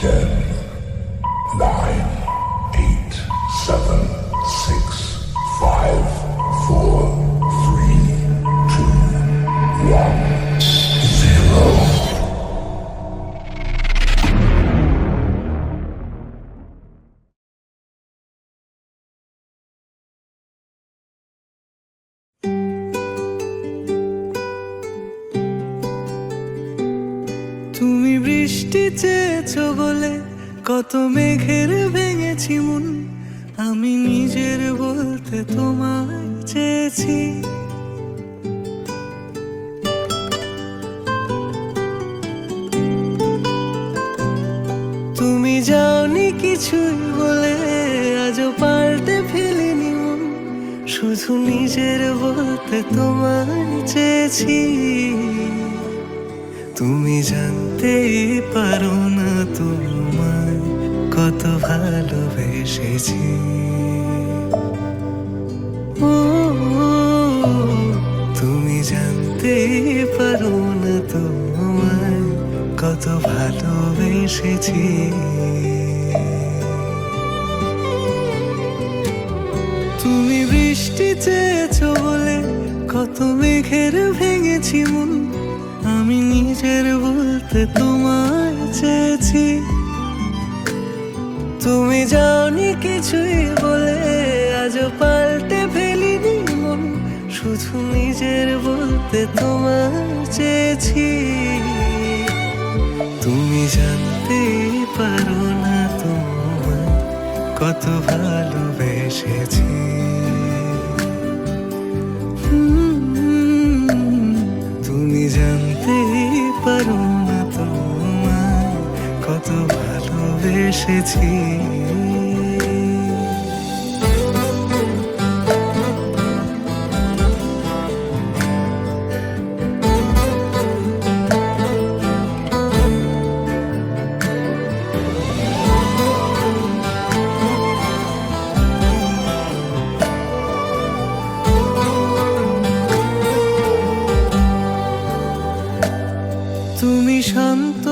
10, 9, 8, 7, 6, 5, 4, 3, 2, 1, 0. তুমি বৃষ্টি চেয়েছো বলে কত মেঘের ভেঙেছি মন, আমি নিজের বলতে তোমায় চেয়েছি। তুমি যাওনি কিছুই বলে আজও পাল্টে ফেলিনি মন, শুধু নিজের বলতে তোমায় চেয়েছি। তুমি জানতেই পারো না তোমায় কত ভালোবেসেছি। ও তুমি জানতেই পারো না তোমায় কত ভালোবেসেছি। তুমি বৃষ্টি চেয়েছো বলে কত মেঘের ভেঙেছি মন, আমি নিজের বলতে তোমায় চেয়েছি। তুমি যাওনি কিছুই বলে আজও পাল্টে ফেলিনি মন, শুধু নিজের বলতে তোমায় চেয়েছি। তুমি জানতেই পারো না তোমায় কত ভালোবেসেছি। তুমি জানতেই পারো না তোমায় কত ভালোবেসেছি। তুমি শান্ত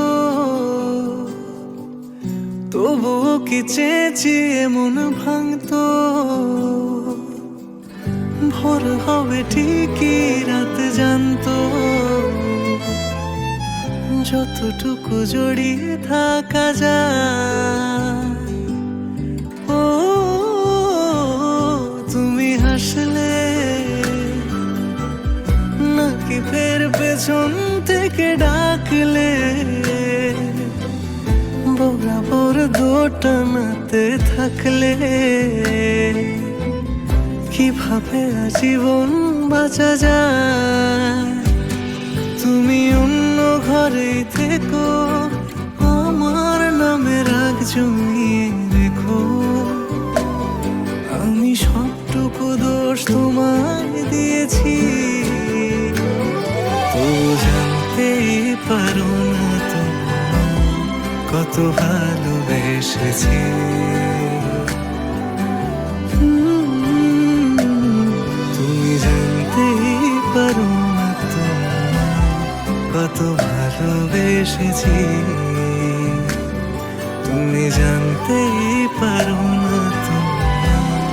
তবুও কি চেয়েছি এমন ভাঙতো, ভোর হবে ঠিকই রাত জানতো, যতটুকু জড়িয়ে থাকা যায়। ও তুমি হাসলে নাকি ফের পেছন থেকে ডাকলে, বরাবর দোটানাতে থাকলে কিভাবে আজীবন বাঁচা যায়। তুমি অন্য ঘরে থেকো, আমার নামে রাগ জমিয়ে রেখো, আমি সবটুকু দোষ তোমায় দিয়েছি। তো জানতেই পারো না তোমায় কত ভালোবেসেছি। তুমি জানতেই পারো না তোমায় কত ভালোবেসেছি। তুমি জানতেই পারো না তোমায়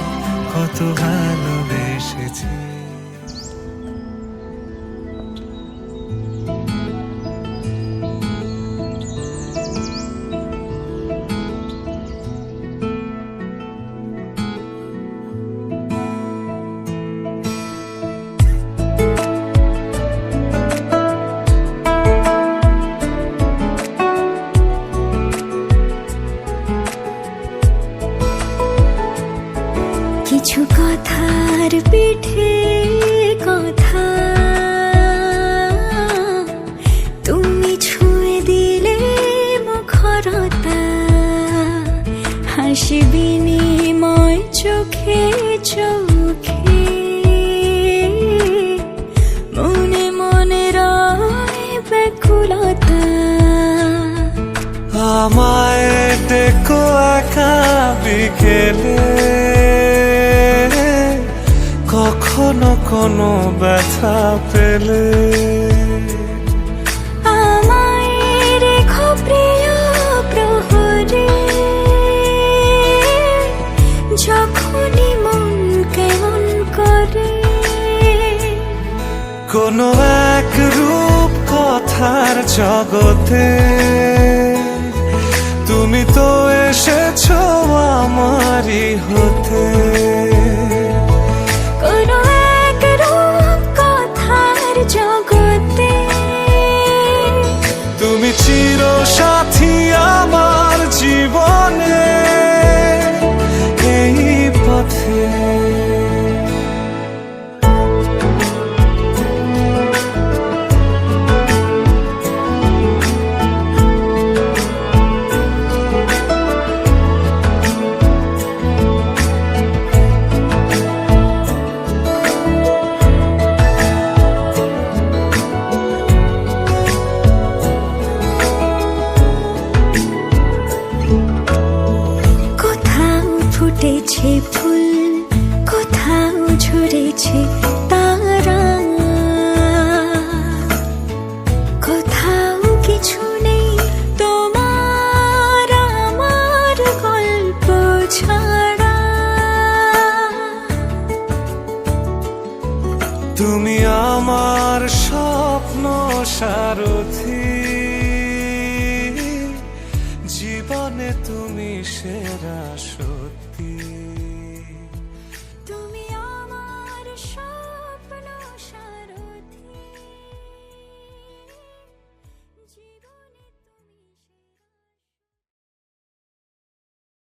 কত ভালোবেসেছি। কিছু কথার পিঠে কথা তুমি ছুঁয়ে দিলে মুখরতা, হাসি বিনিময় চোখে চোখে, মনে মনে রয় ব্যাকুলতা। আমায় দেখো একা বিকেলে, কখনো কোনো ব্যথা পেলে, আমায় রেখো প্রিয় প্রহর কোনো এক রূপ কথার জগতে তুমি তো এসেছো আমারই হতে। কোনো এক রূপ কথার জগতে তুমি চির সাথী আমার জীবনে এই পথে। ফুটেছে ফুল, কোথাও ঝরেছে তারা, কোথাও কিছু নেই তোমার আমার গল্প ছাড়া। তুমি আমার স্বপ্ন সারথি, জীবনে তুমি সেরা সত্যি।